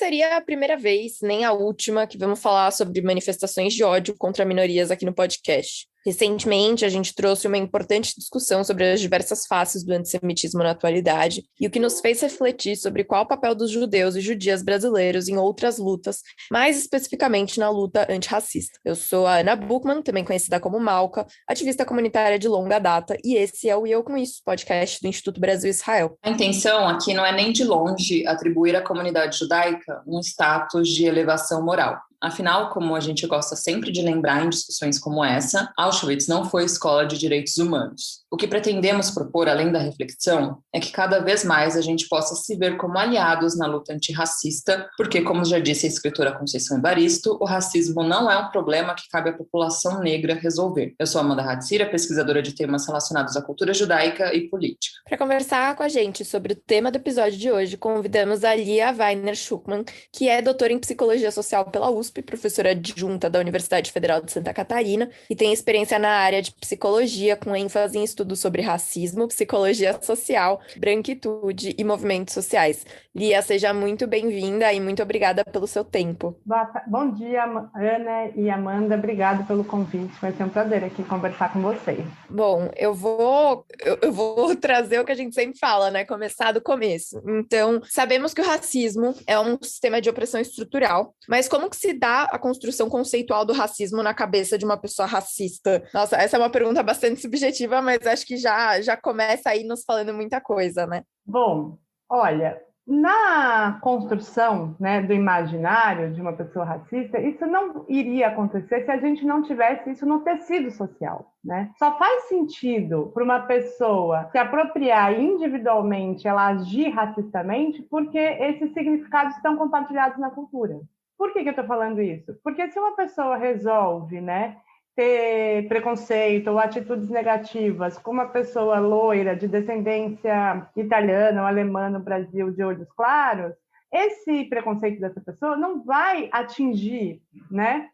seria a primeira vez, nem a última, que vamos falar sobre manifestações de ódio contra minorias aqui no podcast. Recentemente, a gente trouxe uma importante discussão sobre as diversas faces do antissemitismo na atualidade e o que nos fez refletir sobre qual o papel dos judeus e judias brasileiros em outras lutas, mais especificamente na luta antirracista. Eu sou a Ana Buchmann, também conhecida como Malca, ativista comunitária de longa data, e esse é o E Eu Com Isso, podcast do Instituto Brasil-Israel. A intenção aqui não é nem de longe atribuir à comunidade judaica um status de elevação moral. Afinal, como a gente gosta sempre de lembrar em discussões como essa, Auschwitz não foi escola de direitos humanos. O que pretendemos propor, além da reflexão, é que cada vez mais a gente possa se ver como aliados na luta antirracista, porque, como já disse a escritora Conceição Evaristo, o racismo não é um problema que cabe à população negra resolver. Eu sou Amanda Hatzira, pesquisadora de temas relacionados à cultura judaica e política. Para conversar com a gente sobre o tema do episódio de hoje, convidamos a Lia Weiner Schuckmann, que é doutora em Psicologia Social pela USP, professora adjunta da Universidade Federal de Santa Catarina e tem experiência na área de psicologia, com ênfase em estudos sobre racismo, psicologia social, branquitude e movimentos sociais. Lia, seja muito bem-vinda e muito obrigada pelo seu tempo. Bom dia, Ana e Amanda. Obrigada pelo convite. Vai ser um prazer aqui conversar com vocês. Bom, eu vou trazer o que a gente sempre fala, né? Começar do começo. Então, sabemos que o racismo é um sistema de opressão estrutural, mas como que se dá a construção conceitual do racismo na cabeça de uma pessoa racista? Nossa, essa é uma pergunta bastante subjetiva, mas acho que já começa aí nos falando muita coisa, né? Bom, olha, na construção, né, do imaginário de uma pessoa racista, isso não iria acontecer se a gente não tivesse isso no tecido social, né? Só faz sentido para uma pessoa se apropriar individualmente, ela agir racistamente, porque esses significados estão compartilhados na cultura. Por que eu estou falando isso? Porque se uma pessoa resolve, né, ter preconceito ou atitudes negativas com uma pessoa loira de descendência italiana ou alemã no Brasil de olhos claros, esse preconceito dessa pessoa não vai atingir, né,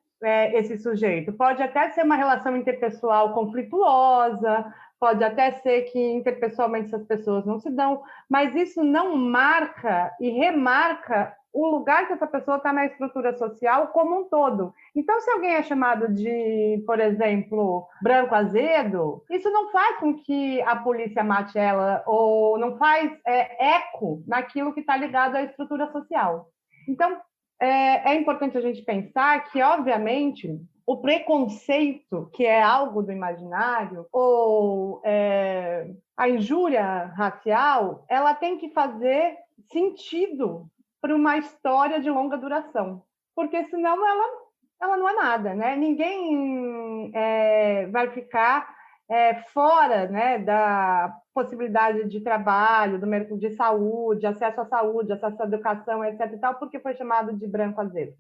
esse sujeito. Pode até ser uma relação interpessoal conflituosa, pode até ser que interpessoalmente essas pessoas não se dão, mas isso não marca e remarca o lugar que essa pessoa está na estrutura social como um todo. Então, se alguém é chamado de, por exemplo, branco azedo, isso não faz com que a polícia mate ela, ou não faz eco naquilo que está ligado à estrutura social. Então, é importante a gente pensar que, obviamente, o preconceito, que é algo do imaginário, ou a injúria racial, ela tem que fazer sentido para uma história de longa duração, porque senão ela não é nada, né? Ninguém vai ficar fora, né, da possibilidade de trabalho, do mercado de saúde, acesso à saúde, acesso à educação, etc. e tal, porque foi chamado de branco azedo,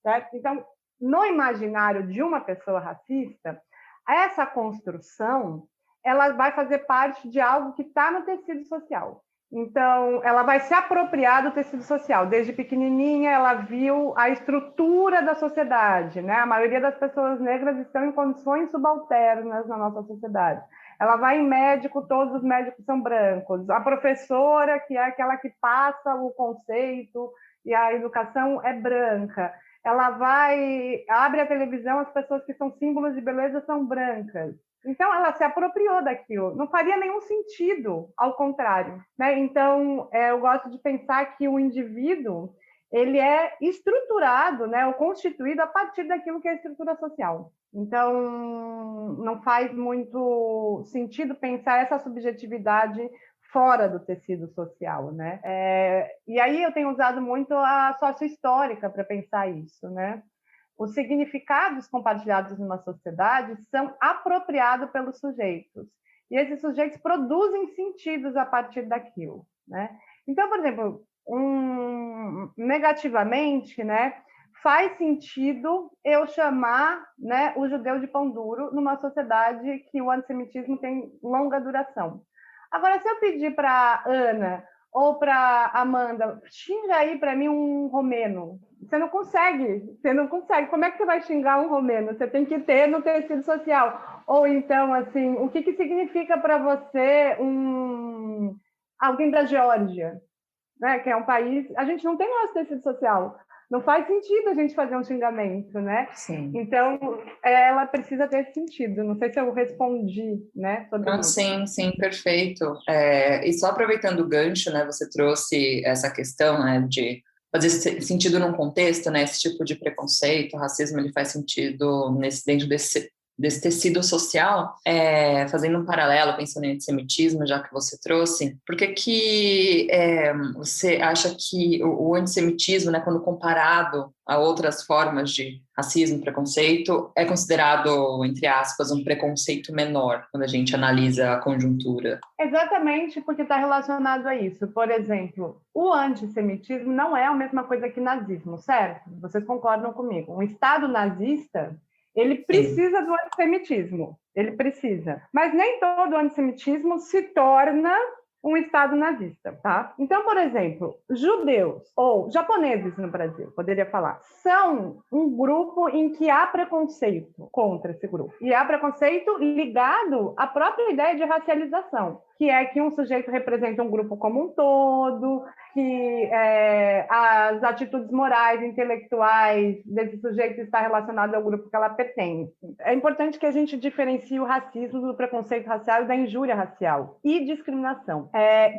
certo? Então, no imaginário de uma pessoa racista, essa construção ela vai fazer parte de algo que está no tecido social. Então, ela vai se apropriar do tecido social. Desde pequenininha, ela viu a estrutura da sociedade, né? A maioria das pessoas negras estão em condições subalternas na nossa sociedade. Ela vai em médico, todos os médicos são brancos. A professora, que é aquela que passa o conceito e a educação, é branca. Ela abre a televisão, as pessoas que são símbolos de beleza são brancas. Então, ela se apropriou daquilo. Não faria nenhum sentido, ao contrário, né? Então, eu gosto de pensar que o indivíduo ele é estruturado, né, ou constituído a partir daquilo que é a estrutura social. Então, não faz muito sentido pensar essa subjetividade fora do tecido social, né? E aí eu tenho usado muito a sociohistórica para pensar isso, né? Os significados compartilhados numa sociedade são apropriados pelos sujeitos. E esses sujeitos produzem sentidos a partir daquilo, né? Então, por exemplo, negativamente, né, faz sentido eu chamar, né, o judeu de pão duro numa sociedade que o antissemitismo tem longa duração. Agora, se eu pedir para a Ana ou para Amanda, xinga aí para mim um romeno. Você não consegue. Como é que você vai xingar um romeno? Você tem que ter no tecido social. Ou então, assim, o que significa para você alguém da Geórgia? né, que é um país... A gente não tem nosso tecido social. Não faz sentido a gente fazer um xingamento, né? Sim. Então, ela precisa ter esse sentido. Não sei se eu respondi, né? Sobre Não, sim, perfeito. E só aproveitando o gancho, né? Você trouxe essa questão, né, de fazer sentido num contexto, né? Esse tipo de preconceito, racismo, ele faz sentido dentro desse tecido social, fazendo um paralelo, pensando em antissemitismo, já que você trouxe, por que você acha que o antissemitismo, né, quando comparado a outras formas de racismo, preconceito, é considerado, entre aspas, um preconceito menor, quando a gente analisa a conjuntura? Exatamente, porque está relacionado a isso. Por exemplo, o antissemitismo não é a mesma coisa que nazismo, certo? Vocês concordam comigo? Um Estado nazista, ele precisa do antissemitismo, ele precisa. Mas nem todo antissemitismo se torna um Estado nazista, tá? Então, por exemplo, judeus ou japoneses no Brasil, poderia falar, são um grupo em que há preconceito contra esse grupo. E há preconceito ligado à própria ideia de racialização, que é que um sujeito representa um grupo como um todo, que as atitudes morais, intelectuais desse sujeito está relacionado ao grupo que ela pertence. É importante que a gente diferencie o racismo do preconceito racial e da injúria racial e discriminação.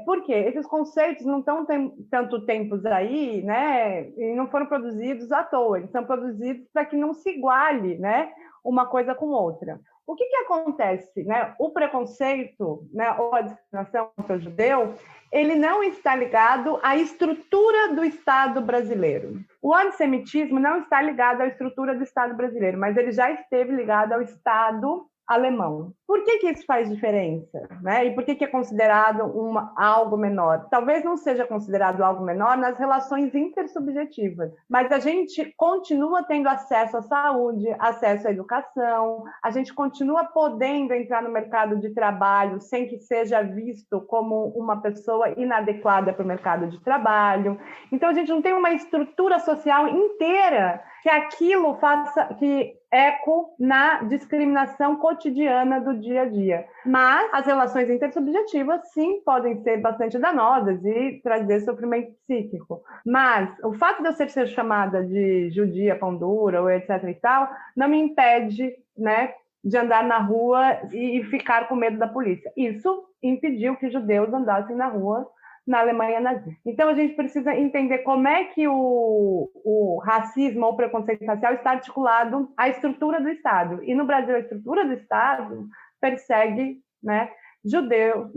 Por quê? Esses conceitos não estão tanto tempos aí, né? E não foram produzidos à toa, eles são produzidos para que não se iguale, né, uma coisa com outra. O que acontece, né? O preconceito, né, ou a discriminação contra o judeu, ele não está ligado à estrutura do Estado brasileiro. O antissemitismo não está ligado à estrutura do Estado brasileiro, mas ele já esteve ligado ao Estado alemão. Por que isso faz diferença, né? E por que é considerado algo menor? Talvez não seja considerado algo menor nas relações intersubjetivas, mas a gente continua tendo acesso à saúde, acesso à educação, a gente continua podendo entrar no mercado de trabalho sem que seja visto como uma pessoa inadequada para o mercado de trabalho. Então, a gente não tem uma estrutura social inteira que aquilo faça eco na discriminação cotidiana do dia a dia. Mas as relações intersubjetivas, sim, podem ser bastante danosas e trazer sofrimento psíquico. Mas o fato de eu ser chamada de judia, pão dura, ou etc. e tal, não me impede, né, de andar na rua e ficar com medo da polícia. Isso impediu que judeus andassem na rua na Alemanha nazista. Então, a gente precisa entender como é que o racismo ou preconceito racial está articulado à estrutura do Estado. E no Brasil, a estrutura do Estado persegue, né, judeus.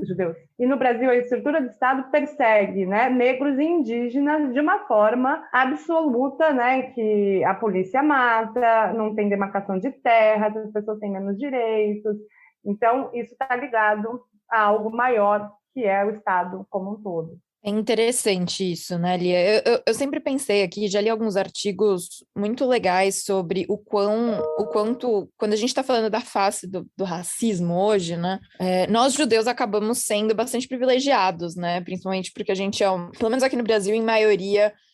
E no Brasil, a estrutura do Estado persegue, né, negros e indígenas de uma forma absoluta, né, que a polícia mata, não tem demarcação de terras, as pessoas têm menos direitos. Então, isso está ligado a algo maior, que é o Estado como um todo. É interessante isso, né, Lia? Eu sempre pensei aqui, já li alguns artigos muito legais sobre o quanto, quando a gente está falando da face do racismo hoje, né, nós judeus acabamos sendo bastante privilegiados, né, principalmente porque a gente pelo menos aqui no Brasil, de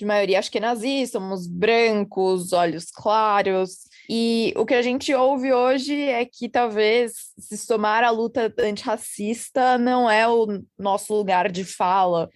maioria ashkenazí, somos brancos, olhos claros, e o que a gente ouve hoje é que talvez se somar à luta antirracista não é o nosso lugar de fala.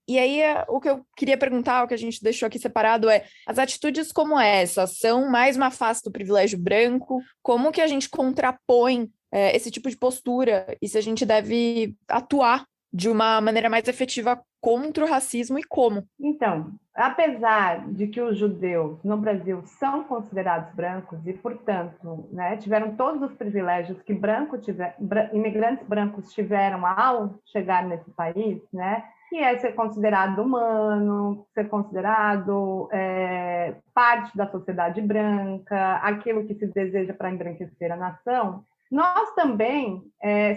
E aí, o que eu queria perguntar, o que a gente deixou aqui separado as atitudes como essa são mais uma face do privilégio branco? Como que a gente contrapõe esse tipo de postura? E se a gente deve atuar de uma maneira mais efetiva contra o racismo e como? Então, apesar de que os judeus no Brasil são considerados brancos e, portanto, né, tiveram todos os privilégios que imigrantes brancos tiveram ao chegar nesse país, né, que é ser considerado humano, ser considerado parte da sociedade branca, aquilo que se deseja para embranquecer a nação, nós também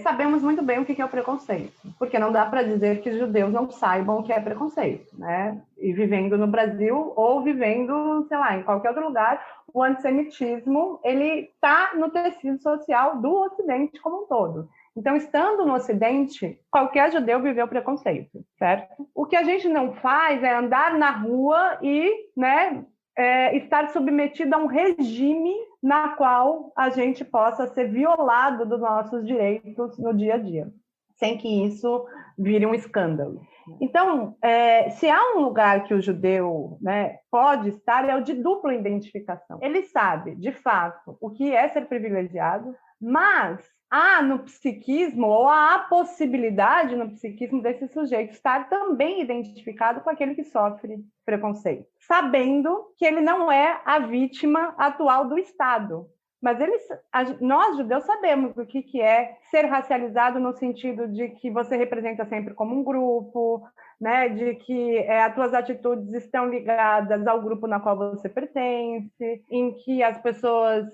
sabemos muito bem o que é o preconceito, porque não dá para dizer que os judeus não saibam o que é preconceito, né? E vivendo no Brasil ou vivendo, sei lá, em qualquer outro lugar, o antissemitismo ele está no tecido social do Ocidente como um todo. Então, estando no Ocidente, qualquer judeu viveu preconceito, certo? O que a gente não faz é andar na rua e, né, estar submetido a um regime na qual a gente possa ser violado dos nossos direitos no dia a dia, sem que isso vire um escândalo. Então, se há um lugar que o judeu, né, pode estar, é o de dupla identificação. Ele sabe, de fato, o que é ser privilegiado, mas há no psiquismo, ou há a possibilidade no psiquismo desse sujeito estar também identificado com aquele que sofre preconceito, sabendo que ele não é a vítima atual do Estado. Mas nós, judeus, sabemos o que é ser racializado no sentido de que você representa sempre como um grupo, né? De que as tuas atitudes estão ligadas ao grupo na qual você pertence, em que as pessoas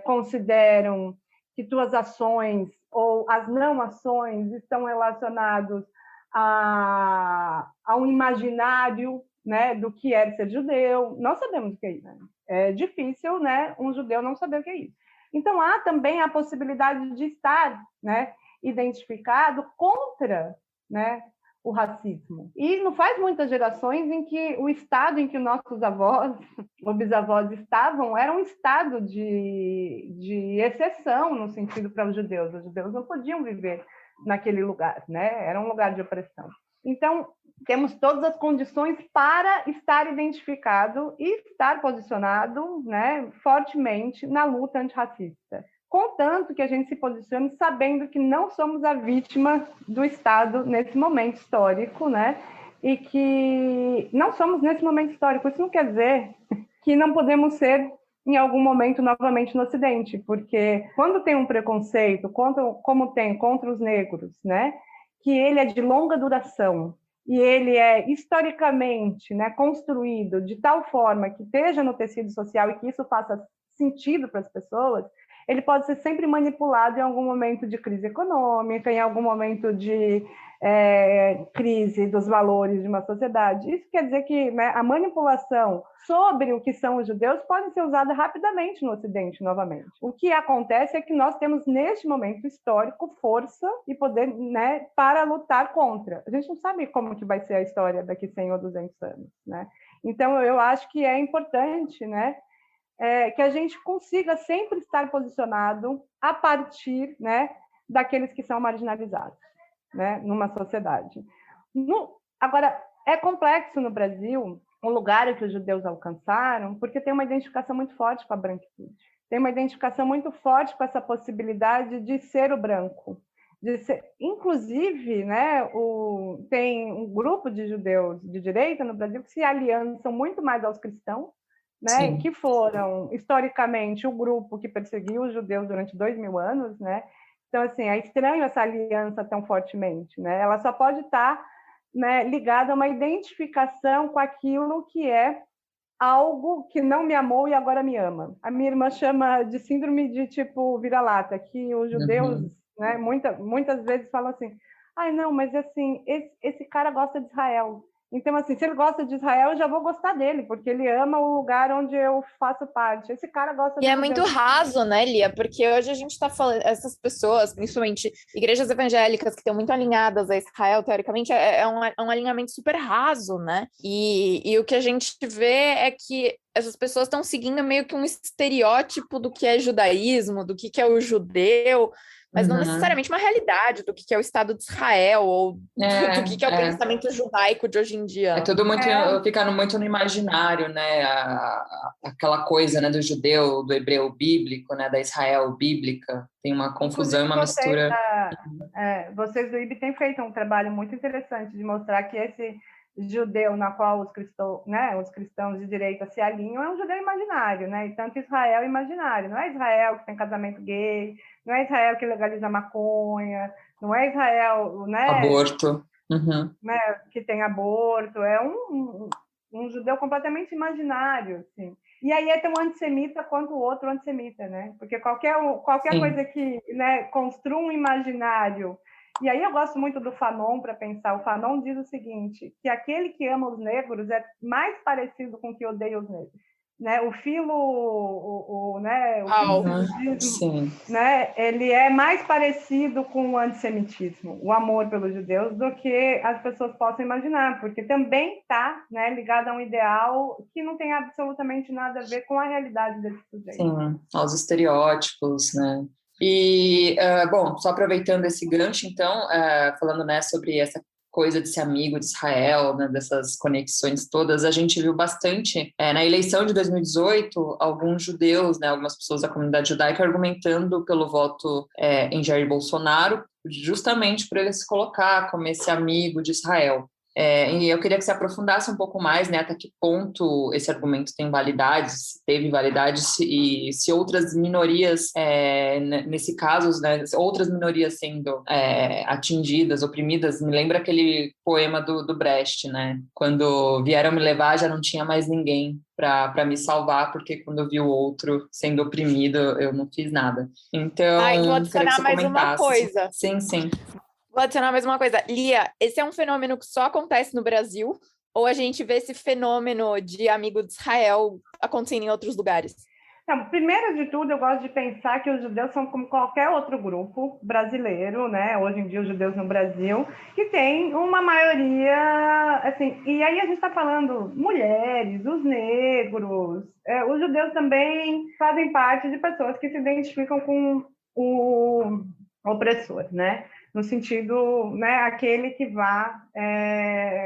consideram que tuas ações ou as não ações estão relacionadas a um imaginário, né, do que é ser judeu. Nós sabemos o que é isso. Né? É difícil, né, um judeu não saber o que é isso. Então, há também a possibilidade de estar, né, identificado contra, né, o racismo. E não faz muitas gerações em que o estado em que nossos avós ou bisavós estavam era um estado de exceção, no sentido para os judeus. Os judeus não podiam viver naquele lugar, né? Era um lugar de opressão. Então, temos todas as condições para estar identificado e estar posicionado, né, fortemente na luta antirracista. Contanto que a gente se posicione sabendo que não somos a vítima do Estado nesse momento histórico, né? E que não somos nesse momento histórico. Isso não quer dizer que não podemos ser em algum momento novamente no Ocidente, porque quando tem um preconceito, como tem contra os negros, né? Que ele é de longa duração, e ele é historicamente, né, construído de tal forma que esteja no tecido social e que isso faça sentido para as pessoas, ele pode ser sempre manipulado em algum momento de crise econômica, em algum momento de crise dos valores de uma sociedade. Isso quer dizer que, né, a manipulação sobre o que são os judeus pode ser usada rapidamente no Ocidente, novamente. O que acontece é que nós temos, neste momento histórico, força e poder, né, para lutar contra. A gente não sabe como que vai ser a história daqui 100 ou 200 anos. Né? Então, eu acho que é importante, né, que a gente consiga sempre estar posicionado a partir, né, daqueles que são marginalizados, né, numa sociedade. Agora, é complexo no Brasil o lugar que os judeus alcançaram, porque tem uma identificação muito forte com a branquitude. Tem uma identificação muito forte com essa possibilidade de ser o branco. Inclusive, né, tem um grupo de judeus de direita no Brasil que se aliançam muito mais aos cristãos, né, que foram, historicamente, o grupo que perseguiu os judeus durante 2000 anos, né? Então, assim, é estranho essa aliança tão fortemente, né? Ela só pode estar, né, ligada a uma identificação com aquilo que é algo que não me amou e agora me ama. A minha irmã chama de síndrome de tipo vira-lata, que os judeus, né, muitas vezes falam assim, ai, não, mas assim, esse cara gosta de Israel. Então, assim, se ele gosta de Israel, eu já vou gostar dele, porque ele ama o lugar onde eu faço parte. Esse cara gosta de E é muito raso, né, Lia? Porque hoje a gente está falando, essas pessoas, principalmente igrejas evangélicas que estão muito alinhadas a Israel, teoricamente, é um alinhamento super raso, né? E o que a gente vê é que essas pessoas estão seguindo meio que um estereótipo do que é judaísmo, do que é o judeu, mas não necessariamente uma realidade do que é o Estado de Israel ou do que é o pensamento judaico de hoje em dia. É tudo muito ficando muito no imaginário, né? Aquela coisa, né, do judeu, do hebreu bíblico, né, da Israel bíblica. Tem uma confusão e uma mistura. Vocês do IB têm feito um trabalho muito interessante de mostrar que esse judeu na qual os cristãos de direita se alinham é um judeu imaginário, né? E tanto Israel é imaginário. Não é Israel que tem casamento gay, não é Israel que legaliza maconha, não é Israel, né? Aborto. Né, que tem aborto. É um judeu completamente imaginário, assim. E aí é tão antissemita quanto o outro antissemita, né? Porque qualquer coisa que, né, construa um imaginário. E aí eu gosto muito do Fanon para pensar. O Fanon diz o seguinte, que aquele que ama os negros é mais parecido com o que odeia os negros. Né? O filo né? Ele é mais parecido com o antissemitismo, o amor pelos judeus, do que as pessoas possam imaginar, porque também está, né, ligado a um ideal que não tem absolutamente nada a ver com a realidade desse sujeito. Sim, aos estereótipos, né? E, bom, só aproveitando esse gancho, então, falando, né, sobre essa coisa de ser amigo de Israel, né, dessas conexões todas, a gente viu bastante, na eleição de 2018, alguns judeus, né, algumas pessoas da comunidade judaica argumentando pelo voto em Jair Bolsonaro, justamente por ele se colocar como esse amigo de Israel. E eu queria que você aprofundasse um pouco mais, né, até que ponto esse argumento tem validade, se teve validade, e se outras minorias, nesse caso, né, outras minorias sendo atingidas, oprimidas. Me lembra aquele poema do Brecht, né? Quando vieram me levar, já não tinha mais ninguém para me salvar, porque quando eu vi o outro sendo oprimido, eu não fiz nada. Então, Vou queria que adicionar você mais uma comentasse. coisa. Sim, sim. Vou adicionar mais uma coisa. Lia, esse é um fenômeno que só acontece no Brasil? Ou a gente vê esse fenômeno de amigo de Israel acontecendo em outros lugares? Não, primeiro de tudo, eu gosto de pensar que os judeus são como qualquer outro grupo brasileiro, né? Hoje em dia, os judeus no Brasil, que tem uma maioria, assim, e aí a gente está falando mulheres, os negros, os judeus também fazem parte de pessoas que se identificam com o opressor, né? No sentido, né, aquele que vá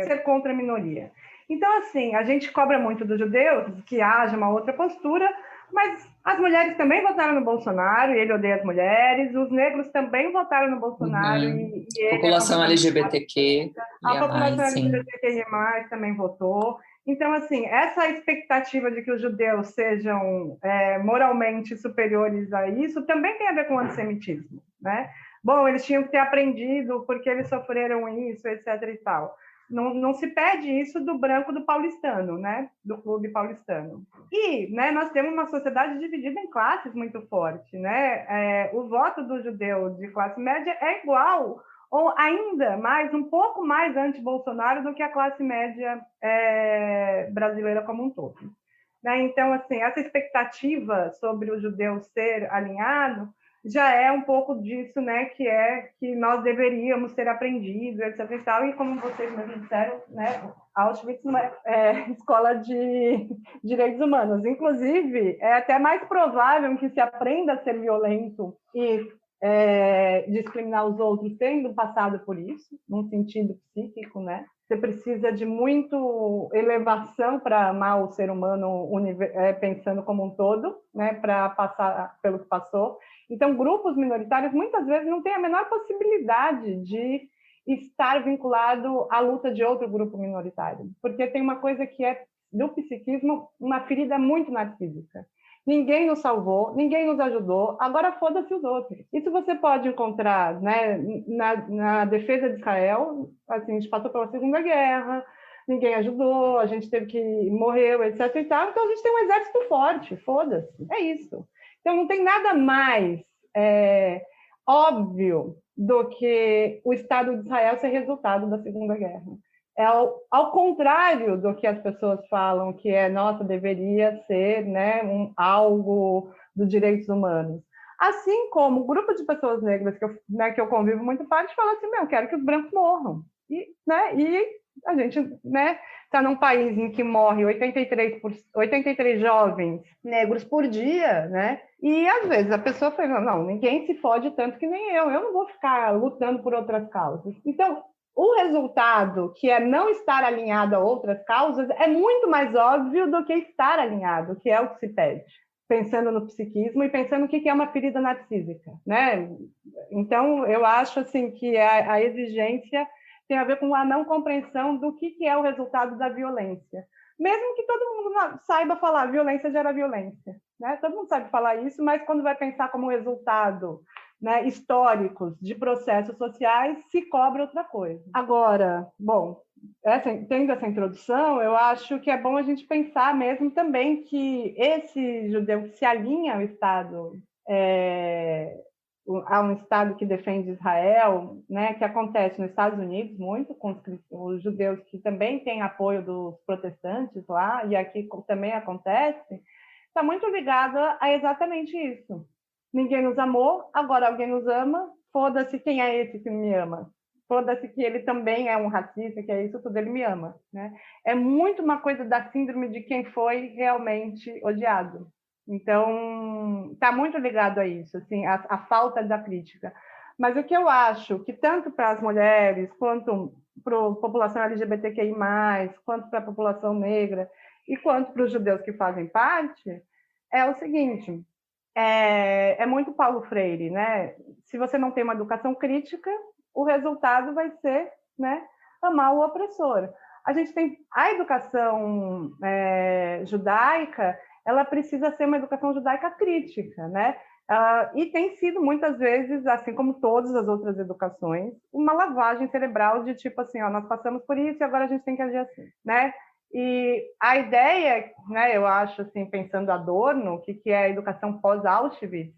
ser contra a minoria. Então, assim, a gente cobra muito dos judeus que haja uma outra postura, mas as mulheres também votaram no Bolsonaro e ele odeia as mulheres, os negros também votaram no Bolsonaro e ele população LGBTQ a população sim. LGBTQIA+, também votou. Então, assim, essa expectativa de que os judeus sejam moralmente superiores a isso também tem a ver com o antissemitismo, né? Bom, eles tinham que ter aprendido porque eles sofreram isso, etc. e tal. Não se pede isso do branco do paulistano, né? Do clube paulistano. E, né, nós temos uma sociedade dividida em classes muito forte, né? O voto do judeu de classe média é igual ou ainda mais, um pouco mais anti-Bolsonaro do que a classe média brasileira como um todo. Né? Então, assim, essa expectativa sobre o judeu ser alinhado já é um pouco disso, né, que nós deveríamos ter aprendido, etc. e tal, e como vocês mesmos disseram, né, Auschwitz não é escola de direitos humanos. Inclusive, é até mais provável que se aprenda a ser violento e discriminar os outros tendo passado por isso, num sentido psíquico, né? Você precisa de muito elevação para amar o ser humano pensando como um todo, né? Para passar pelo que passou. Então, grupos minoritários muitas vezes não têm a menor possibilidade de estar vinculado à luta de outro grupo minoritário, porque tem uma coisa que é do psiquismo, uma ferida muito narcísica. Ninguém nos salvou, ninguém nos ajudou, agora foda-se os outros. Isso você pode encontrar, né, na defesa de Israel, assim, a gente passou pela Segunda Guerra, ninguém ajudou, a gente teve que morrer, etc. e tal, então a gente tem um exército forte, foda-se, é isso. Então não tem nada mais óbvio do que o Estado de Israel ser resultado da Segunda Guerra. Ao contrário do que as pessoas falam, que nossa, deveria ser, né, algo dos direitos humanos. Assim como o grupo de pessoas negras que eu convivo muito parte fala assim, eu quero que os brancos morram. E a gente, né, está num país em que morre 83 jovens negros por dia, né? E às vezes a pessoa fala, não, ninguém se fode tanto que nem eu não vou ficar lutando por outras causas. Então, o resultado, que é não estar alinhado a outras causas, é muito mais óbvio do que estar alinhado, que é o que se pede, pensando no psiquismo e pensando o que é uma ferida narcísica, né? Então, eu acho assim que a exigência tem a ver com a não compreensão do que é o resultado da violência. Mesmo que todo mundo saiba falar, violência gera violência, né? Todo mundo sabe falar isso, mas quando vai pensar como resultado, né, históricos de processos sociais, se cobra outra coisa. Agora, bom, tendo essa introdução, eu acho que é bom a gente pensar mesmo também que esse judeu que se alinha ao Estado, a um Estado que defende Israel, né, que acontece nos Estados Unidos muito, com os judeus que também têm apoio dos protestantes lá, e aqui também acontece, está muito ligado a exatamente isso. Ninguém nos amou, agora alguém nos ama, foda-se quem é esse que me ama. Foda-se que ele também é um racista, que é isso tudo, ele me ama. Né? É muito uma coisa da síndrome de quem foi realmente odiado. Então, está muito ligado a isso, assim, a falta da crítica. Mas o que eu acho que tanto para as mulheres, quanto para a população LGBTQI+, quanto para a população negra e quanto para os judeus que fazem parte, é o seguinte, é muito Paulo Freire, né? Se você não tem uma educação crítica, o resultado vai ser, né, amar o opressor. A gente tem a educação judaica, ela precisa ser uma educação judaica crítica, né? E tem sido muitas vezes, assim como todas as outras educações, uma lavagem cerebral de tipo assim, ó, nós passamos por isso e agora a gente tem que agir assim, né? E a ideia, né, eu acho, assim, pensando Adorno, o que é a educação pós-Auschwitz,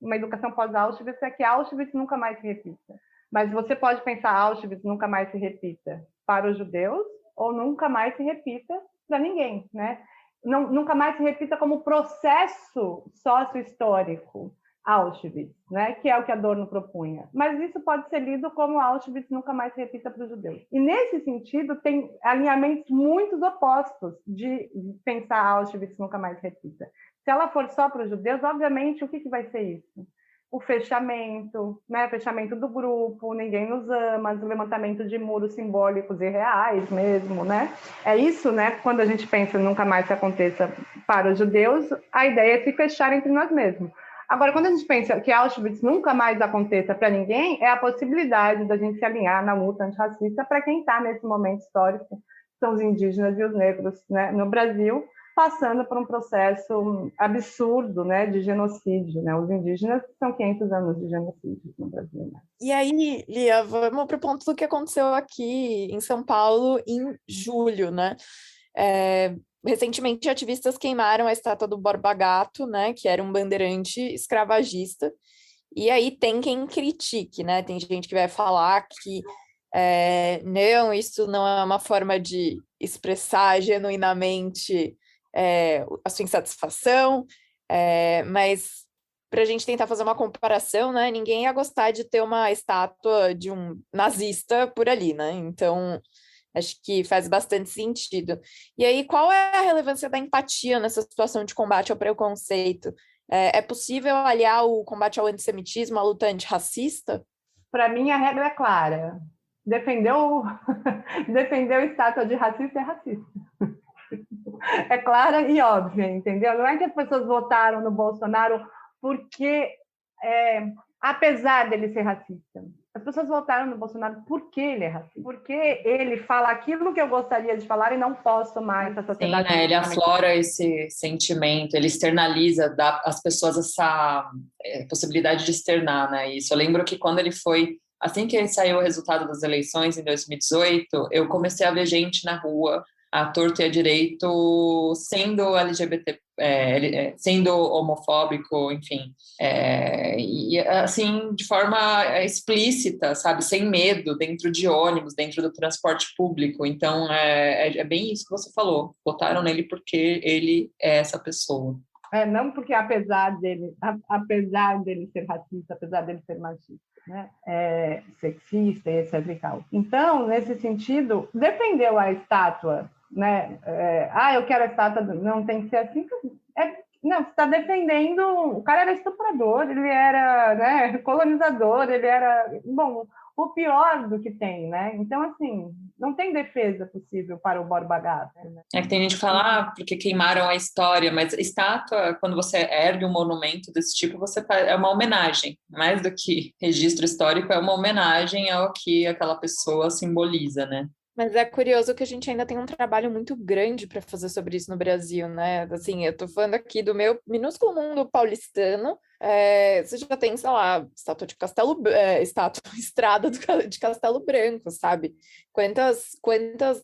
uma educação pós-Auschwitz é que Auschwitz nunca mais se repita. Mas você pode pensar Auschwitz nunca mais se repita para os judeus ou nunca mais se repita para ninguém, né? Nunca mais se repita como processo sócio-histórico Auschwitz, né? Que é o que Adorno propunha. Mas isso pode ser lido como Auschwitz nunca mais se repita para os judeus. E nesse sentido, tem alinhamentos muito opostos de pensar Auschwitz nunca mais se repita. Se ela for só para os judeus, obviamente, o que vai ser isso? O fechamento, né? Fechamento do grupo, ninguém nos ama, o levantamento de muros simbólicos e reais mesmo, né? É isso, né? Quando a gente pensa nunca mais que aconteça para os judeus, a ideia é se fechar entre nós mesmos. Agora, quando a gente pensa que Auschwitz nunca mais aconteça para ninguém, é a possibilidade da gente se alinhar na luta antirracista para quem está nesse momento histórico, são os indígenas e os negros, né, no Brasil, passando por um processo absurdo, né, de genocídio, né? Os indígenas são 500 anos de genocídio no Brasil. Né? E aí, Lia, vamos para o ponto do que aconteceu aqui em São Paulo em julho, né? Recentemente, ativistas queimaram a estátua do Borba Gato, né, que era um bandeirante escravagista, e aí tem quem critique, né? Tem gente que vai falar que não, isso não é uma forma de expressar genuinamente a sua insatisfação, mas para a gente tentar fazer uma comparação, né, ninguém ia gostar de ter uma estátua de um nazista por ali, né? Então, acho que faz bastante sentido. E aí, qual é a relevância da empatia nessa situação de combate ao preconceito? É possível aliar o combate ao antissemitismo à luta antirracista? Para mim, a regra é clara. Defendeu estátua de racista é racista. É clara e óbvia, entendeu? Não é que as pessoas votaram no Bolsonaro porque, apesar dele ser racista, as pessoas votaram no Bolsonaro porque ele é racista, porque ele fala aquilo que eu gostaria de falar e não posso mais essa sociedade. Sim, né? Ele aflora esse sentimento, ele externaliza, dá às pessoas essa possibilidade de externar, né? Isso. Eu lembro que quando ele foi, assim que saiu o resultado das eleições em 2018, eu comecei a ver gente na rua, à torto e à direito, sendo LGBT, sendo homofóbico, enfim, e assim, de forma explícita, sabe, sem medo, dentro de ônibus, dentro do transporte público. Então, é bem isso que você falou, votaram nele porque ele é essa pessoa. Não porque apesar dele ser racista, apesar dele ser machista, né, sexista e etc. e tal. Então, nesse sentido, defendeu a estátua, né? Eu quero a estátua, não tem que ser assim. Não, você está defendendo. O cara era estuprador, ele era, né, colonizador, ele era. Bom, o pior do que tem, né? Então, assim, não tem defesa possível para o Borba Gato. Né? Que tem gente que fala, porque queimaram a história, mas estátua, quando você ergue um monumento desse tipo, é uma homenagem, mais do que registro histórico, é uma homenagem ao que aquela pessoa simboliza, né? Mas é curioso que a gente ainda tem um trabalho muito grande para fazer sobre isso no Brasil, né? Assim, eu estou falando aqui do meu minúsculo mundo paulistano. Você já tem, sei lá, estrada de Castelo Branco, sabe? Quantas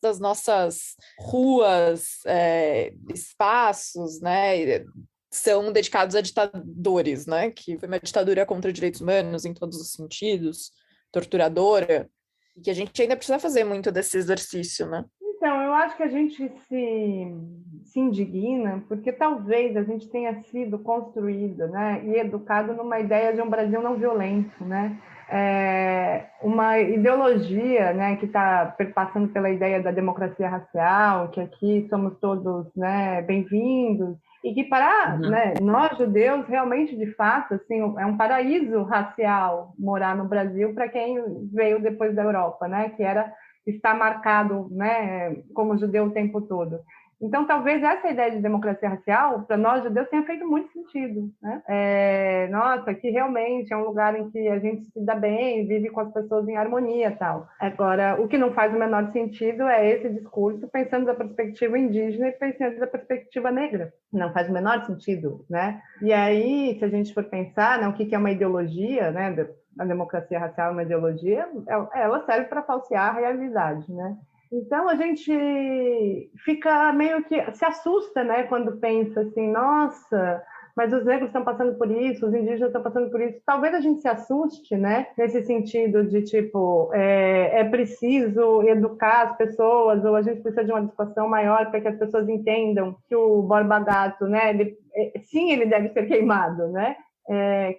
das nossas ruas, espaços, né, são dedicados a ditadores, né? Que foi uma ditadura contra direitos humanos em todos os sentidos, torturadora. Que a gente ainda precisa fazer muito desse exercício, né? Então, eu acho que a gente se indigna porque talvez a gente tenha sido construído, né, e educado numa ideia de um Brasil não violento, né? uma ideologia, né, que está perpassando pela ideia da democracia racial, que aqui somos todos, né, bem-vindos, e que para né, nós judeus realmente, de fato, assim, é um paraíso racial morar no Brasil para quem veio depois da Europa, né, que era estar marcado, né, como judeu o tempo todo. Então, talvez essa ideia de democracia racial, para nós judeus, tenha feito muito sentido, né? Nossa, aqui realmente é um lugar em que a gente se dá bem, vive com as pessoas em harmonia e tal. Agora, o que não faz o menor sentido é esse discurso pensando da perspectiva indígena e pensando da perspectiva negra. Não faz o menor sentido, né? E aí, se a gente for pensar, né, o que é uma ideologia, né? A democracia racial é uma ideologia, ela serve para falsear a realidade, né? Então, a gente fica meio que se assusta, né, quando pensa assim, nossa, mas os negros estão passando por isso, os indígenas estão passando por isso. Talvez a gente se assuste, né, nesse sentido de, tipo, é preciso educar as pessoas, ou a gente precisa de uma discussão maior para que as pessoas entendam que o Borba Gato, né, sim, ele deve ser queimado, né,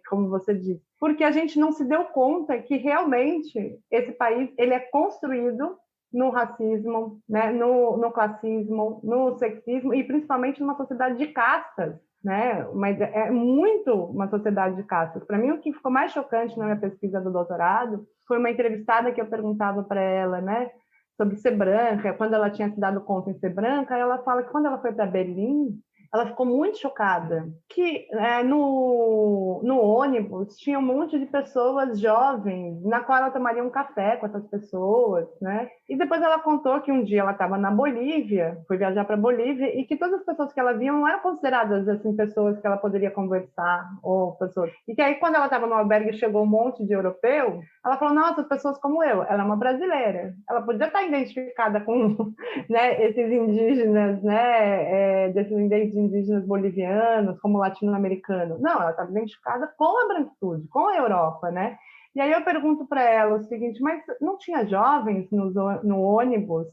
como você disse. Porque a gente não se deu conta que realmente esse país ele é construído no racismo, né, no classismo, no sexismo e principalmente numa sociedade de castas, né? É muito uma sociedade de castas. Para mim, o que ficou mais chocante na minha pesquisa do doutorado foi uma entrevistada que eu perguntava para ela, né, sobre ser branca, quando ela tinha se dado conta em ser branca, ela fala que quando ela foi para Berlim, ela ficou muito chocada que no ônibus tinha um monte de pessoas jovens na qual ela tomaria um café com essas pessoas, né? E depois ela contou que um dia ela estava na Bolívia, foi viajar para a Bolívia, e que todas as pessoas que ela via não eram consideradas assim pessoas que ela poderia conversar ou pessoas. E que aí quando ela estava no albergue chegou um monte de europeu, ela falou: nossa, pessoas como eu, ela é uma brasileira, ela podia estar identificada com, né, esses indígenas, né, desses indígenas bolivianos, como latino-americanos. Não, ela estava identificada com a branquitude, com a Europa, né? E aí eu pergunto para ela o seguinte: mas não tinha jovens no ônibus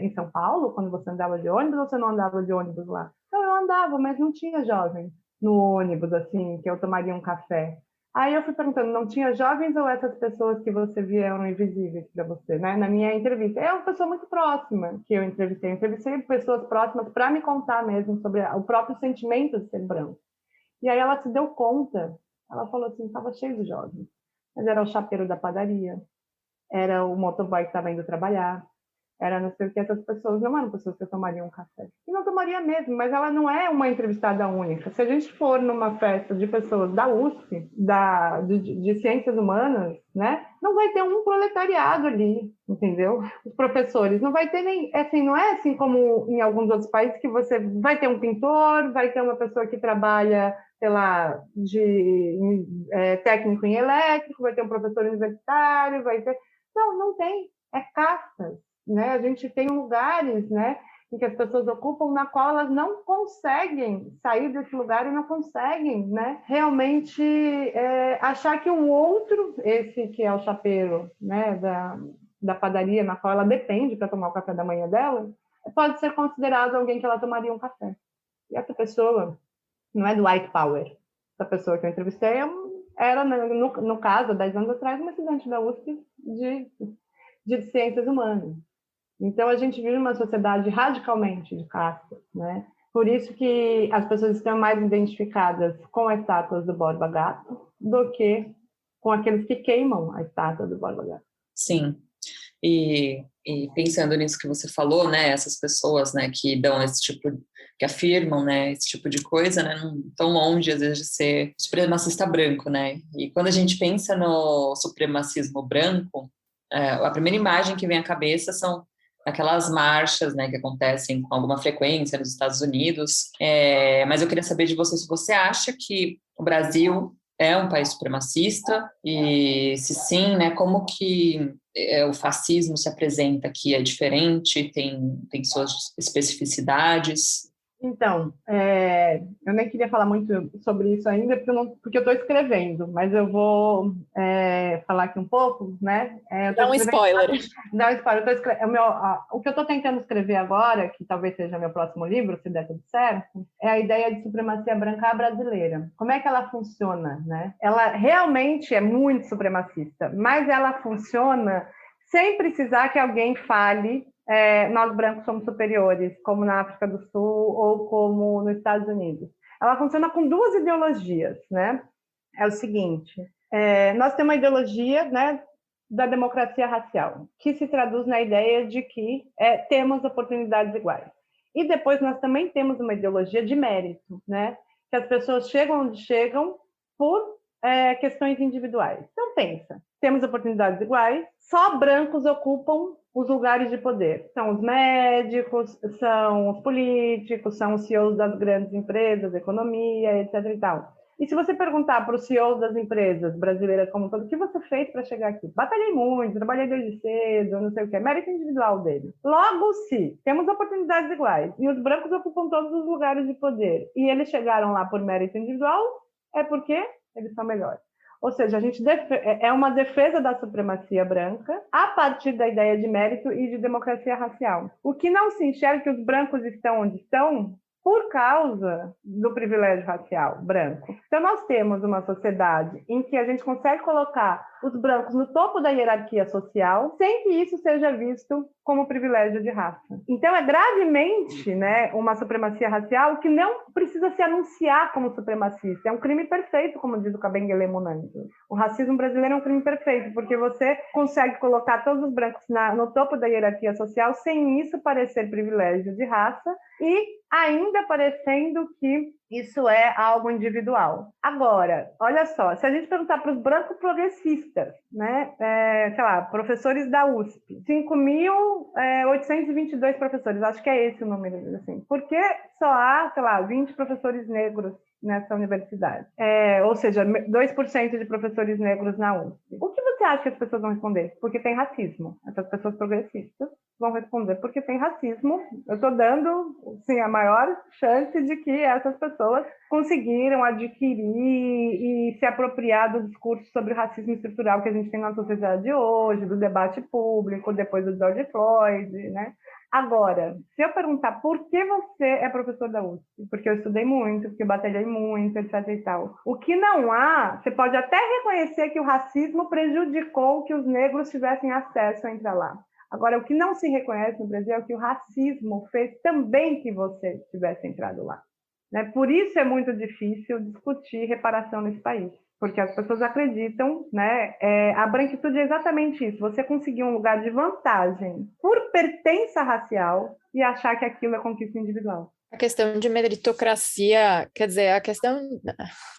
em São Paulo, quando você andava de ônibus, ou você não andava de ônibus lá? Não, eu andava, mas não tinha jovens no ônibus, assim, que eu tomaria um café. Aí eu fui perguntando: não tinha jovens ou essas pessoas que você via eram invisíveis para você, né? Na minha entrevista. É uma pessoa muito próxima que eu entrevistei. Eu entrevistei pessoas próximas para me contar mesmo sobre o próprio sentimento de ser branco. E aí ela se deu conta, ela falou assim: estava cheio de jovens. Mas era o chapeiro da padaria, era o motoboy que estava indo trabalhar, era não sei o que, essas pessoas não eram pessoas que tomariam um café. E não tomaria mesmo, mas ela não é uma entrevistada única. Se a gente for numa festa de pessoas da USP, de ciências humanas, né, não vai ter um proletariado ali, entendeu? Os professores, não vai ter nem, assim, não é assim como em alguns outros países que você vai ter um pintor, vai ter uma pessoa que trabalha, sei lá, técnico em elétrico, vai ter um professor universitário, vai ter... Não tem, é castas. Né? A gente tem lugares, né, em que as pessoas ocupam, na qual elas não conseguem sair desse lugar e não conseguem, né, realmente achar que o outro, esse que é o chapeiro, né, da padaria na qual ela depende para tomar o café da manhã dela, pode ser considerado alguém que ela tomaria um café. E essa pessoa não é do white power. Essa pessoa que eu entrevistei era, no caso, 10 anos atrás, uma estudante da USP de ciências humanas. Então, a gente vive uma sociedade radicalmente de castas, né? Por isso que as pessoas estão mais identificadas com as estátuas do Borba Gato do que com aqueles que queimam a estátua do Borba Gato. Sim. E pensando nisso que você falou, né, essas pessoas, né, que dão esse tipo, que afirmam, né, esse tipo de coisa, né, não tão longe às vezes de ser supremacista branco, né? E quando a gente pensa no supremacismo branco, a primeira imagem que vem à cabeça são aquelas marchas, né, que acontecem com alguma frequência nos Estados Unidos. Mas eu queria saber de você se você acha que o Brasil é um país supremacista e, se sim, né, como que o fascismo se apresenta aqui? É diferente? Tem suas especificidades? Então, eu nem queria falar muito sobre isso ainda, porque eu estou escrevendo, mas eu vou falar aqui um pouco, né? Dá um spoiler. Dá um spoiler. O que eu estou tentando escrever agora, que talvez seja meu próximo livro, se der tudo certo, é a ideia de supremacia branca brasileira. Como é que ela funciona, né? Ela realmente é muito supremacista, mas ela funciona sem precisar que alguém fale nós brancos somos superiores, como na África do Sul ou como nos Estados Unidos. Ela funciona com duas ideologias, né? É o seguinte, nós temos uma ideologia, né, da democracia racial, que se traduz na ideia de que temos oportunidades iguais. E depois nós também temos uma ideologia de mérito, né? Que as pessoas chegam onde chegam por questões individuais. Então, pensa, temos oportunidades iguais, só brancos ocupam os lugares de poder. São os médicos, são os políticos, são os CEOs das grandes empresas, economia, etc. e tal. E se você perguntar para os CEOs das empresas brasileiras como um todo, o que você fez para chegar aqui? Batalhei muito, trabalhei desde cedo, não sei o que, mérito individual deles. Logo, se temos oportunidades iguais e os brancos ocupam todos os lugares de poder e eles chegaram lá por mérito individual, é porque eles são melhores. Ou seja, a gente é uma defesa da supremacia branca a partir da ideia de mérito e de democracia racial. O que não se enxerga é que os brancos estão onde estão por causa do privilégio racial branco. Então, nós temos uma sociedade em que a gente consegue colocar os brancos no topo da hierarquia social, sem que isso seja visto como privilégio de raça. Então, é gravemente, né, uma supremacia racial que não precisa se anunciar como supremacista. É um crime perfeito, como diz o Kabengele Munandi. O racismo brasileiro é um crime perfeito, porque você consegue colocar todos os brancos no topo da hierarquia social sem isso parecer privilégio de raça e ainda parecendo que isso é algo individual. Agora, olha só, se a gente perguntar para os brancos progressistas, né, sei lá, professores da USP, 5.822 professores, acho que é esse o número, assim, por que só há, sei lá, 20 professores negros nessa universidade? Ou seja, 2% de professores negros na USP. O que você acha que as pessoas vão responder? Porque tem racismo. Essas pessoas progressistas vão responder porque tem racismo. Eu estou dando, sim, a maior chance de que essas pessoas conseguiram adquirir e se apropriar do discurso sobre o racismo estrutural que a gente tem na sociedade hoje, do debate público, depois do George Floyd, né? Agora, se eu perguntar por que você é professor da USP, porque eu estudei muito, porque eu batalhei muito, etc. e tal. O que não há, você pode até reconhecer que o racismo prejudicou que os negros tivessem acesso a entrar lá. Agora, o que não se reconhece no Brasil é que o racismo fez também que você tivesse entrado lá. Né? Por isso é muito difícil discutir reparação nesse país, porque as pessoas acreditam, né? A branquitude é exatamente isso, você conseguir um lugar de vantagem por pertença racial e achar que aquilo é conquista individual. A questão de meritocracia, quer dizer,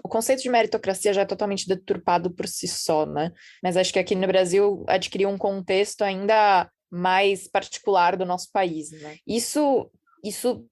o conceito de meritocracia já é totalmente deturpado por si só, né? Mas acho que aqui no Brasil adquiriu um contexto ainda mais particular do nosso país, né? Isso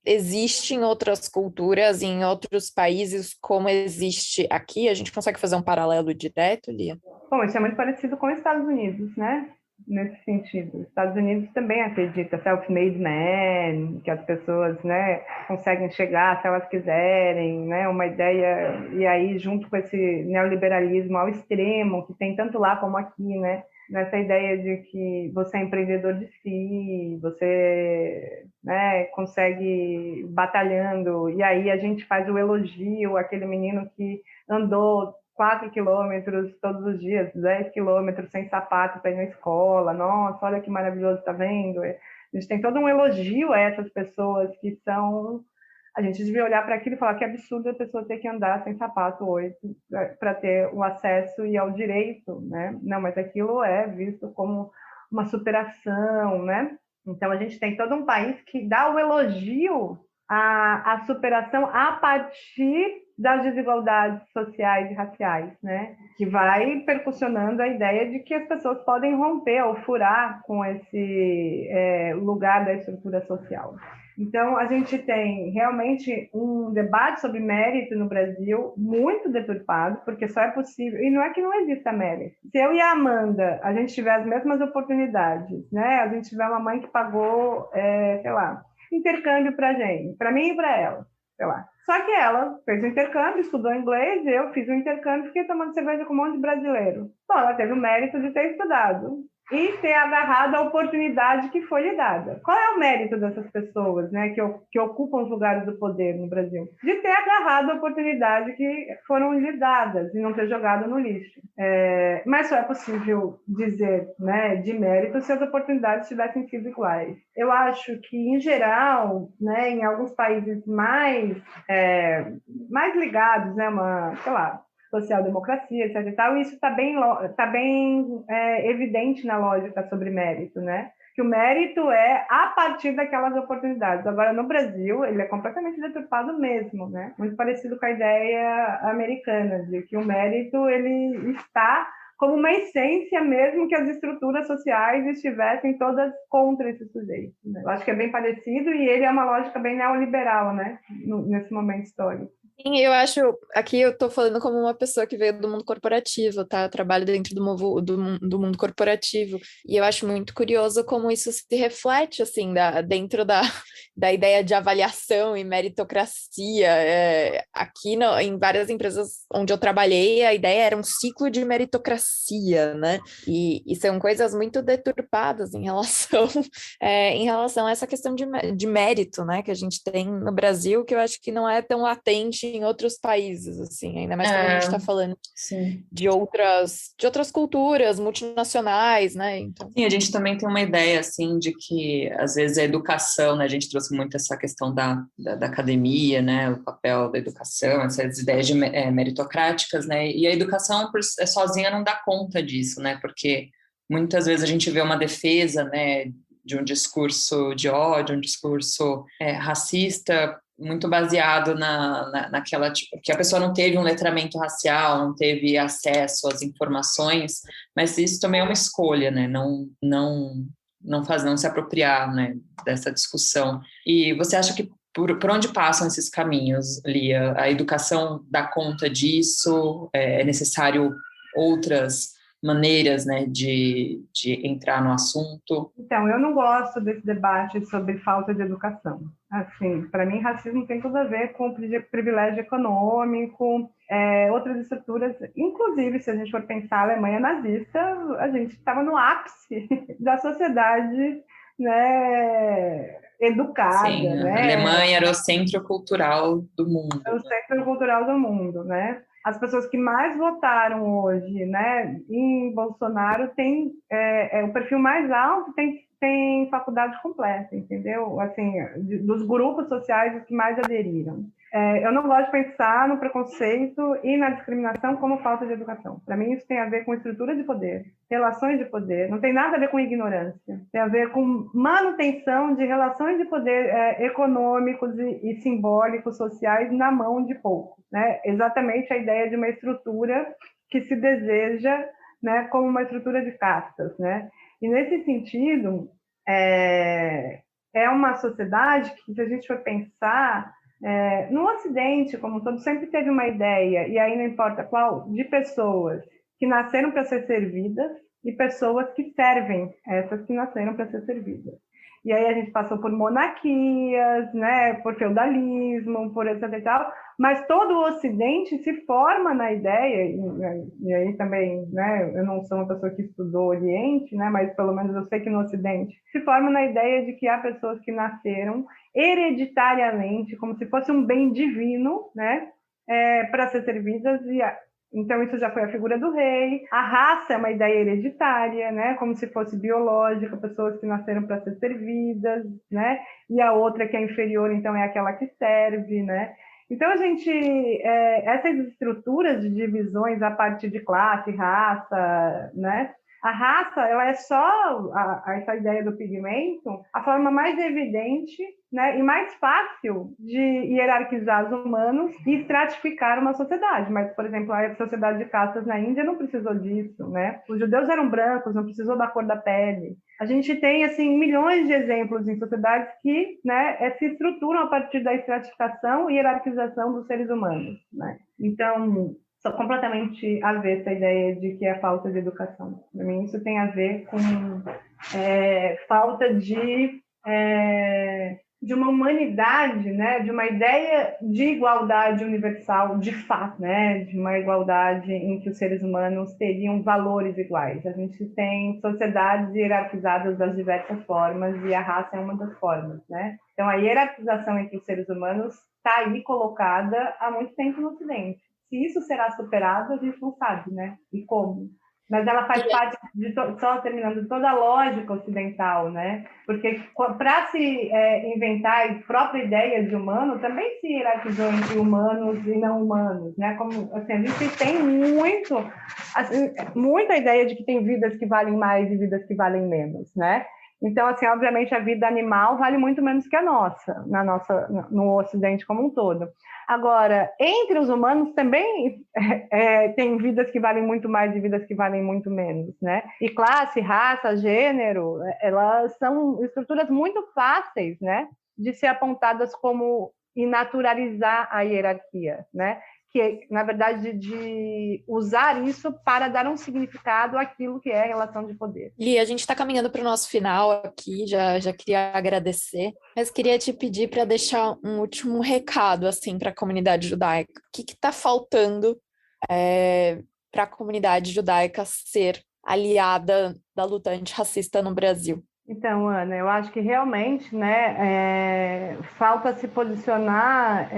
existe em outras culturas, em outros países, como existe aqui? A gente consegue fazer um paralelo direto, Lia? Bom, isso é muito parecido com os Estados Unidos, né? Nesse sentido. Os Estados Unidos também acredita self-made man, que as pessoas, né, conseguem chegar se elas quiserem, né? Uma ideia, e aí junto com esse neoliberalismo ao extremo, que tem tanto lá como aqui, né? Nessa ideia de que você é empreendedor de si, você, né, consegue batalhando, e aí a gente faz o elogio, aquele menino que andou 4 quilômetros todos os dias, 10 quilômetros sem sapato para ir na escola, nossa, olha que maravilhoso, tá vendo? A gente tem todo um elogio a essas pessoas que são... A gente devia olhar para aquilo e falar que é absurdo a pessoa ter que andar sem sapato hoje para ter o acesso e ao direito, né? Não, mas aquilo é visto como uma superação, né? Então, a gente tem todo um país que dá o elogio à superação a partir das desigualdades sociais e raciais, né? Que vai percussionando a ideia de que as pessoas podem romper ou furar com esse lugar da estrutura social. Então, a gente tem realmente um debate sobre mérito no Brasil muito deturpado, porque só é possível, e não é que não exista mérito. Se eu e a Amanda, a gente tiver as mesmas oportunidades, né? A gente tiver uma mãe que pagou, sei lá, intercâmbio para mim e para ela, sei lá. Só que ela fez o intercâmbio, estudou inglês, eu fiz o intercâmbio, fiquei tomando cerveja com um monte de brasileiro. Bom, ela teve o mérito de ter estudado e ter agarrado a oportunidade que foi lhe dada. Qual é o mérito dessas pessoas, né, que ocupam os lugares do poder no Brasil? De ter agarrado a oportunidade que foram lhe dadas e não ter jogado no lixo. Mas só é possível dizer, né, de mérito se as oportunidades tivessem sido iguais. Eu acho que, em geral, né, em alguns países mais ligados, né, sei lá, social-democracia, etc. e tal, e isso está bem evidente na lógica sobre mérito, né? Que o mérito é a partir daquelas oportunidades. Agora, no Brasil, ele é completamente deturpado mesmo, né? Muito parecido com a ideia americana, de que o mérito ele está como uma essência mesmo que as estruturas sociais estivessem todas contra esse sujeito. Né? Eu acho que é bem parecido e ele é uma lógica bem neoliberal, né? Nesse momento histórico. Sim, eu acho, aqui eu tô falando como uma pessoa que veio do mundo corporativo, tá? Eu trabalho dentro do mundo corporativo, e eu acho muito curioso como isso se reflete, assim, dentro da ideia de avaliação e meritocracia. Aqui em várias empresas onde eu trabalhei, a ideia era um ciclo de meritocracia, né? E são coisas muito deturpadas em relação a essa questão de mérito, né? Que a gente tem no Brasil, que eu acho que não é tão latente em outros países, assim, ainda mais quando a gente está falando de outras culturas multinacionais, né? Então... Sim, a gente também tem uma ideia, assim, de que, às vezes, a educação, né, a gente trouxe muito essa questão da academia, né, o papel da educação, essas ideias meritocráticas, né, e a educação sozinha não dá conta disso, né, porque muitas vezes a gente vê uma defesa, né, de um discurso de ódio, um discurso racista, muito baseado naquela, tipo, que a pessoa não teve um letramento racial, não teve acesso às informações, mas isso também é uma escolha, né? Não se apropriar, né, dessa discussão. E você acha que por onde passam esses caminhos, Lia? A educação dá conta disso? É necessário outras maneiras, né, de entrar no assunto? Então, eu não gosto desse debate sobre falta de educação. Assim, para mim, racismo tem tudo a ver com privilégio econômico, outras estruturas. Inclusive, se a gente for pensar a Alemanha nazista, a gente estava no ápice da sociedade, né, educada. Sim, né? A Alemanha era o centro cultural do mundo. Era o centro cultural do mundo, né? As pessoas que mais votaram hoje, né, em Bolsonaro têm o perfil mais alto, tem faculdade completa, entendeu? Assim, dos grupos sociais os que mais aderiram. Eu não gosto de pensar no preconceito e na discriminação como falta de educação. Para mim, isso tem a ver com estrutura de poder, relações de poder, não tem nada a ver com ignorância. Tem a ver com manutenção de relações de poder econômicos e simbólicos, sociais, na mão de poucos. Né? Exatamente a ideia de uma estrutura que se deseja, né, como uma estrutura de castas. Né? E, nesse sentido, é uma sociedade que, se a gente for pensar, no Ocidente, como um todo, sempre teve uma ideia, e aí não importa qual, de pessoas que nasceram para ser servidas e pessoas que servem essas que nasceram para ser servidas. E aí a gente passou por monarquias, né, por feudalismo, por etc e tal, mas todo o Ocidente se forma na ideia, e aí também, né, eu não sou uma pessoa que estudou o Oriente, né, mas pelo menos eu sei que no Ocidente se forma na ideia de que há pessoas que nasceram hereditariamente, como se fosse um bem divino, né, para ser servidas, então isso já foi a figura do rei. A raça é uma ideia hereditária, né, como se fosse biológica, pessoas que nasceram para ser servidas, né, e a outra que é inferior, então é aquela que serve, né. Então, essas estruturas de divisões a partir de classe, raça, né? A raça, ela é só, essa ideia do pigmento, a forma mais evidente, né, e mais fácil de hierarquizar os humanos e estratificar uma sociedade. Mas, por exemplo, a sociedade de castas na Índia não precisou disso, né? Os judeus eram brancos, não precisou da cor da pele. A gente tem, assim, milhões de exemplos em sociedades que, né, se estruturam a partir da estratificação e hierarquização dos seres humanos, né? Então, sou completamente avessa a ideia de que é falta de educação. Para mim, isso tem a ver com falta de de uma humanidade, né, de uma ideia de igualdade universal, de fato, né, de uma igualdade em que os seres humanos teriam valores iguais. A gente tem sociedades hierarquizadas das diversas formas e a raça é uma das formas, né? Então, a hierarquização entre os seres humanos está aí colocada há muito tempo no Ocidente. Se isso será superado, a gente não sabe, né? E como? Mas ela faz parte, só terminando, de toda a lógica ocidental, né? Porque para se inventar a própria ideia de humano, também se hierarquizou entre humanos e não humanos, né? Como, assim, a gente tem muita ideia de que tem vidas que valem mais e vidas que valem menos, né? Então, assim, obviamente, a vida animal vale muito menos que a nossa, no Ocidente como um todo. Agora, entre os humanos também tem vidas que valem muito mais e vidas que valem muito menos, né? E classe, raça, gênero, elas são estruturas muito fáceis, né, de ser apontadas como e naturalizar a hierarquia, né? Que, na verdade, de usar isso para dar um significado àquilo que é a relação de poder. Li, a gente está caminhando para o nosso final aqui, já queria agradecer, mas queria te pedir para deixar um último recado assim, para a comunidade judaica. O que está faltando para a comunidade judaica ser aliada da luta antirracista no Brasil? Então, Ana, eu acho que realmente, né, falta se posicionar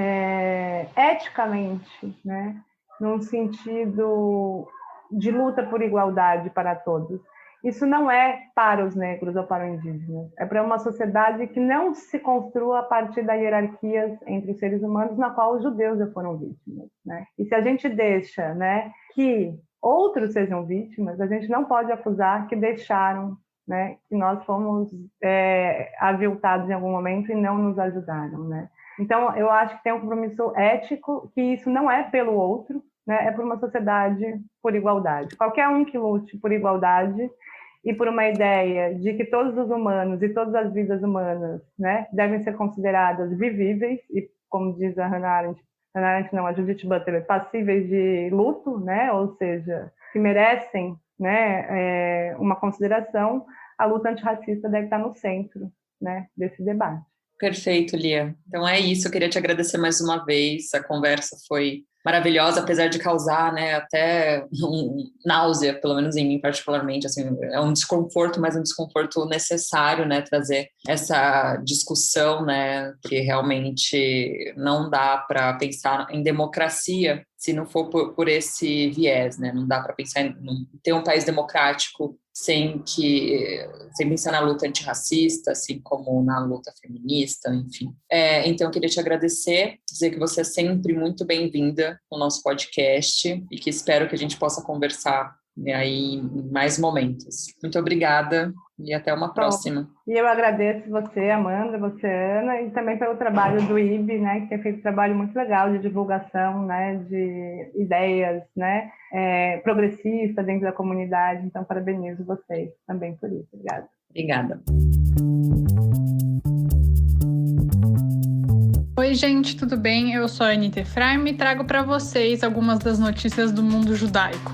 eticamente, né, num sentido de luta por igualdade para todos. Isso não é para os negros ou para os indígenas, é para uma sociedade que não se construa a partir das hierarquias entre os seres humanos, na qual os judeus já foram vítimas, né? E se a gente deixa, né, que outros sejam vítimas, a gente não pode acusar que deixaram, né, que nós fomos aviltados em algum momento e não nos ajudaram, né? Então, eu acho que tem um compromisso ético, que isso não é pelo outro, né, é por uma sociedade por igualdade. Qualquer um que lute por igualdade e por uma ideia de que todos os humanos e todas as vidas humanas, né, devem ser consideradas vivíveis e, como diz a Hannah Arendt não, a Judith Butler, passíveis de luto, né, ou seja, que merecem, né, uma consideração, a luta antirracista deve estar no centro, né, desse debate. Perfeito, Lia. Então é isso, eu queria te agradecer mais uma vez, a conversa foi maravilhosa, apesar de causar, né, até náusea, pelo menos em mim particularmente, assim, é um desconforto, mas um desconforto necessário, né, trazer essa discussão, né, que realmente não dá para pensar em democracia se não for por esse viés, né, não dá para pensar em ter um país democrático sem pensar na luta antirracista, assim como na luta feminista, enfim. Então, eu queria te agradecer, dizer que você é sempre muito bem-vinda no nosso podcast e que espero que a gente possa conversar, né, aí em mais momentos. Muito obrigada e até uma próxima. E eu agradeço você, Amanda, você, Ana, e também pelo trabalho do IB, né, que tem feito um trabalho muito legal de divulgação, né, de ideias, né, progressista dentro da comunidade. Então, parabenizo vocês também por isso. Obrigada. Obrigada. Oi, gente, tudo bem? Eu sou a Anita Efraim e trago para vocês algumas das notícias do mundo judaico.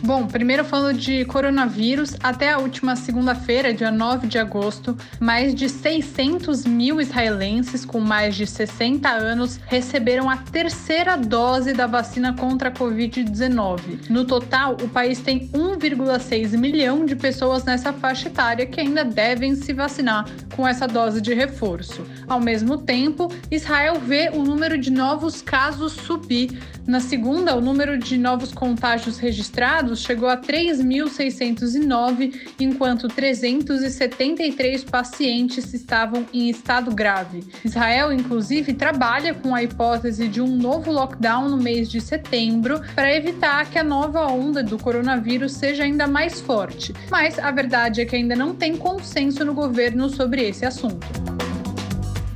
Bom, primeiro falando de coronavírus, até a última segunda-feira, dia 9 de agosto, mais de 600 mil israelenses com mais de 60 anos receberam a terceira dose da vacina contra a Covid-19. No total, o país tem 1,6 milhão de pessoas nessa faixa etária que ainda devem se vacinar com essa dose de reforço. Ao mesmo tempo, Israel vê o número de novos casos subir. Na segunda, o número de novos contágios registrados chegou a 3.609, enquanto 373 pacientes estavam em estado grave. Israel, inclusive, trabalha com a hipótese de um novo lockdown no mês de setembro para evitar que a nova onda do coronavírus seja ainda mais forte. Mas a verdade é que ainda não tem consenso no governo sobre esse assunto.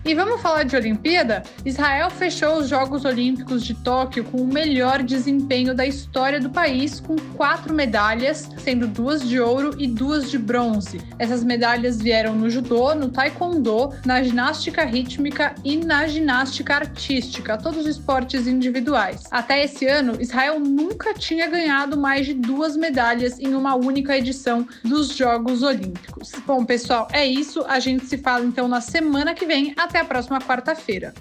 E vamos falar de Olimpíada? Israel fechou os Jogos Olímpicos de Tóquio com o melhor desempenho da história do país, com 4 medalhas, sendo 2 de ouro e 2 de bronze. Essas medalhas vieram no judô, no taekwondo, na ginástica rítmica e na ginástica artística, todos os esportes individuais. Até esse ano, Israel nunca tinha ganhado mais de 2 medalhas em uma única edição dos Jogos Olímpicos. Bom, pessoal, é isso. A gente se fala então na semana que vem. Até a próxima quarta-feira.